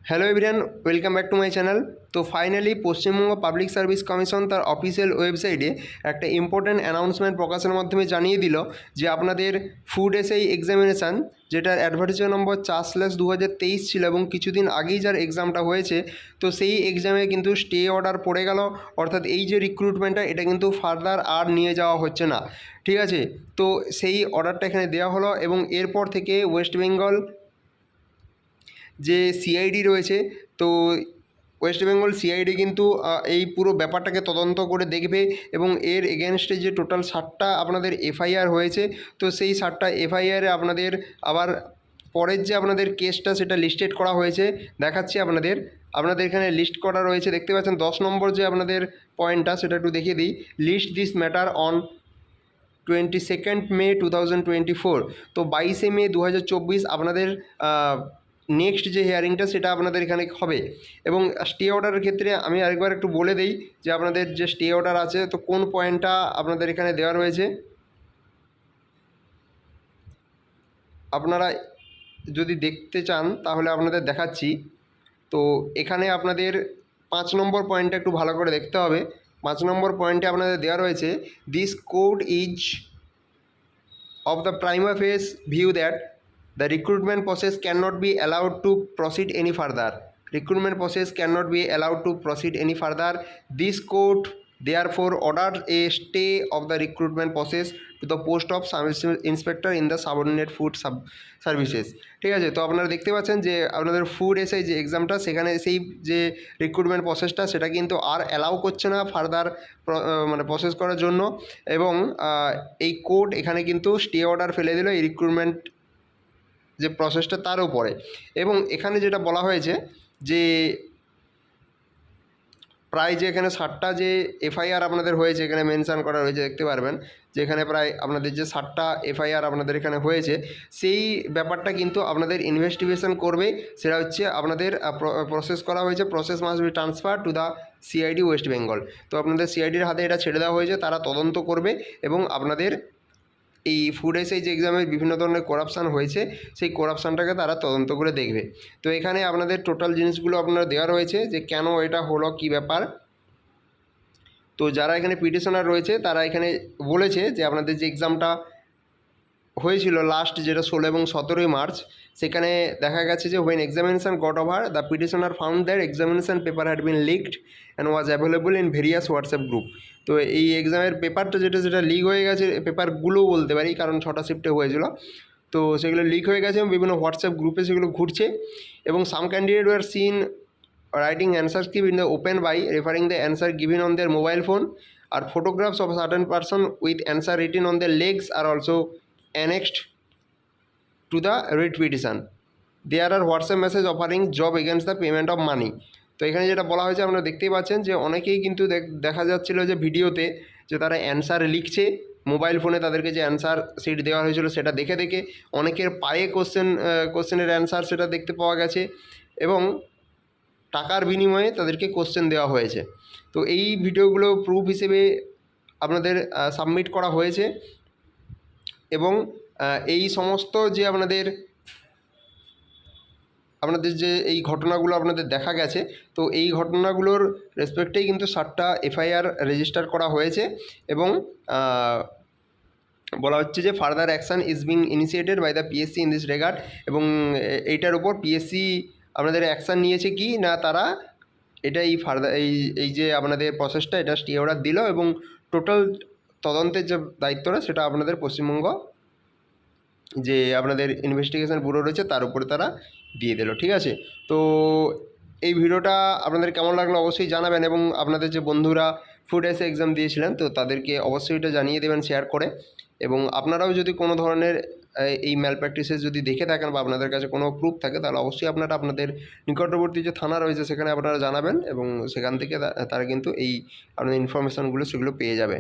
Hello everyone, welcome back to my channel. তো finally Paschimbanga public service commission তার official ওয়েবসাইটে একটা ইম্পর্ট্যান্ট অ্যানাউন্সমেন্ট প্রকাশের মাধ্যমে জানিয়ে দিল যে আপনাদের ফুড এসআই এক্সামিনেশান, যেটার অ্যাডভার্টাইজমেন্ট নম্বর 4/2023 ছিল এবং কিছুদিন আগেই যার এক্সামটা হয়েছে, তো সেই এক্সামে কিন্তু স্টে অর্ডার পড়ে গেল। অর্থাৎ এই যে রিক্রুটমেন্টটা, এটা কিন্তু ফার্দার আর নিয়ে যাওয়া হচ্ছে না। ঠিক আছে, তো সেই অর্ডারটা এখানে দেওয়া হলো এবং এরপর থেকে ওয়েস্ট বেঙ্গল যে সিআইডি রয়েছে, তো ওয়েস্ট বেঙ্গল সিআইডি কিন্তু এই পুরো ব্যাপারটাকে তদন্ত করে দেখবে এবং এর এগেনস্টে যে টোটাল 60টা আপনাদের এফআইআর হয়েছে, তো সেই 60টা এফআইআরে আপনাদের আবার পরের যে আপনাদের কেসটা সেটা লিস্টেড করা হয়েছে। দেখাচ্ছি আপনাদের এখানে লিস্ট করা রয়েছে, দেখতে পাচ্ছেন 10 নম্বর যে আপনাদের পয়েন্টটা, সেটা একটু দেখিয়ে দিই। লিস্ট দিস ম্যাটার অন 22 মে 2024। তো 22 মে 2024 আপনাদের নেক্সট যে হিয়ারিংটা সেটা আপনাদের এখানে হবে। এবং স্টে অর্ডারের ক্ষেত্রে আমি আরেকবার একটু বলে দিই যে আপনাদের যে স্টে অর্ডার আছে, তো কোন পয়েন্টটা আপনাদের এখানে দেওয়া রয়েছে। আপনারা যদি দেখতে চান তাহলে আপনাদের দেখাচ্ছি। তো এখানে আপনাদের 5 নম্বর পয়েন্টটা একটু ভালো করে দেখতে হবে। 5 নম্বর পয়েন্টে আপনাদের দেওয়া রয়েছে, this code is of the prima facie view that the recruitment process cannot be allowed to proceed any further. Recruitment process cannot be allowed to proceed any further. This court therefore ordered a stay of the recruitment process to the post of inspector in the subordinate food services. ঠিক আছে, তো আপনারা দেখতে পাচ্ছেন যে আপনাদের food SI যে এক্সামটা, সেখানে সেই যে রিক্রুটমেন্ট প্রসেসটা সেটা কিন্তু আর অ্যালাউ করছে না ফার্দার মানে প্রসেস করার জন্য। এবং এই কোর্ট এখানে কিন্তু স্টে অর্ডার ফেলে দিল এই রিক্রুটমেন্ট যে প্রসেসটা তার উপরে। এবং এখানে যেটা বলা হয়েছে যে প্রায় যে এখানে 60টা যে এফআইআর আপনাদের হয়েছে, এখানে মেনশান করা রয়েছে, দেখতে পারবেন যে এখানে প্রায় আপনাদের যে 60টা এফআইআর আপনাদের এখানে হয়েছে, সেই ব্যাপারটা কিন্তু আপনাদের ইনভেস্টিগেশন করবে। সেটা হচ্ছে আপনাদের প্রসেস করা হয়েছে, process must be transfer to the CID West Bengal. তো আপনাদের সিআইডির হাতে এটা ছেড়ে দেওয়া হয়েছে, তারা তদন্ত করবে এবং আপনাদের এই ফুড এসআই যে এক্সামে বিভিন্ন ধরনের করাপশান হয়েছে, সেই করাপশানটাকে তারা তদন্ত করে দেখবে। তো এখানে আপনাদের টোটাল জিনিসগুলো আপনারা দেওয়া রয়েছে যে কেন এটা হলো, কী ব্যাপার। তো যারা এখানে পিটিশনার রয়েছে তারা এখানে বলেছে যে আপনাদের যে এক্সামটা হয়েছিল লাস্ট, যেটা 16 এবং 17 মার্চ, সেখানে দেখা গেছে যে when examination got over the petitioner found that examination paper had been leaked and was available in various WhatsApp group. তো এই এক্সামের পেপারটা যেটা লিক হয়ে গেছে, পেপারগুলো বলতে পারি কারণ 6টা শিফটে হয়েছিল, তো সেগুলো লিক হয়ে গেছে এবং বিভিন্ন হোয়াটসঅ্যাপ গ্রুপে সেগুলো ঘুরছে। এবং some candidate were seen writing answer script in the open by referring the answer given on their mobile phone, or photographs of a certain person with answer written on their legs are also annexed to the writ petition. There are WhatsApp message offering job against the payment of money. তো এখানে যেটা বলা হয়েছে আপনারা দেখতেই পাচ্ছেন যে অনেকেই কিন্তু দেখা যাচ্ছিলো যে ভিডিওতে যে তারা অ্যান্সার লিখছে মোবাইল ফোনে, তাদেরকে যে অ্যান্সার শিট দেওয়া হয়েছিল সেটা দেখে দেখে অনেকের পায়ে কোশ্চেনের অ্যান্সার সেটা দেখতে পাওয়া গেছে এবং টাকার বিনিময়ে তাদেরকে কোশ্চেন দেওয়া হয়েছে। তো এই ভিডিওগুলো প্রুফ হিসেবে আপনাদের সাবমিট করা হয়েছে এবং এই সমস্ত যে আপনাদের যে এই ঘটনাগুলো আপনাদের দেখা গেছে, তো এই ঘটনাগুলোর রেসপেক্টেই কিন্তু 60টা এফআইআর রেজিস্টার করা হয়েছে এবং বলা হচ্ছে যে further action is being initiated by the PSC in this regard. এবং এইটার উপর পিএসসি আপনাদের অ্যাকশান নিয়েছে কি না, তারা এটা এই যে আপনাদের প্রসেসটা এটা স্টে অর্ডার দিল এবং টোটাল তদন্তের যে দায়িত্বটা সেটা আপনাদের পশ্চিমবঙ্গ যে আপনাদের ইনভেস্টিগেশন ব্যুরো রয়েছে তার উপরে তারা দিয়ে দিল। ঠিক আছে, তো এই ভিডিওটা আপনাদের কেমন লাগলো অবশ্যই জানাবেন এবং আপনাদের যে বন্ধুরা ফুড এসআই এক্সাম দিয়েছিলেন তো তাদেরকে অবশ্যই এটা জানিয়ে দেবেন শেয়ার করে। এবং আপনারাও যদি কোনো ধরনের এই ম্যাল প্র্যাকটিসেস যদি দেখে থাকেন বা আপনাদের কাছে কোনো প্রুফ থাকে, তাহলে অবশ্যই আপনারা আপনাদের নিকটবর্তী যে থানা রয়েছে সেখানে আপনারা জানাবেন এবং সেখান থেকে তারা কিন্তু এই আপনাদের ইনফরমেশানগুলো সেগুলো পেয়ে যাবে।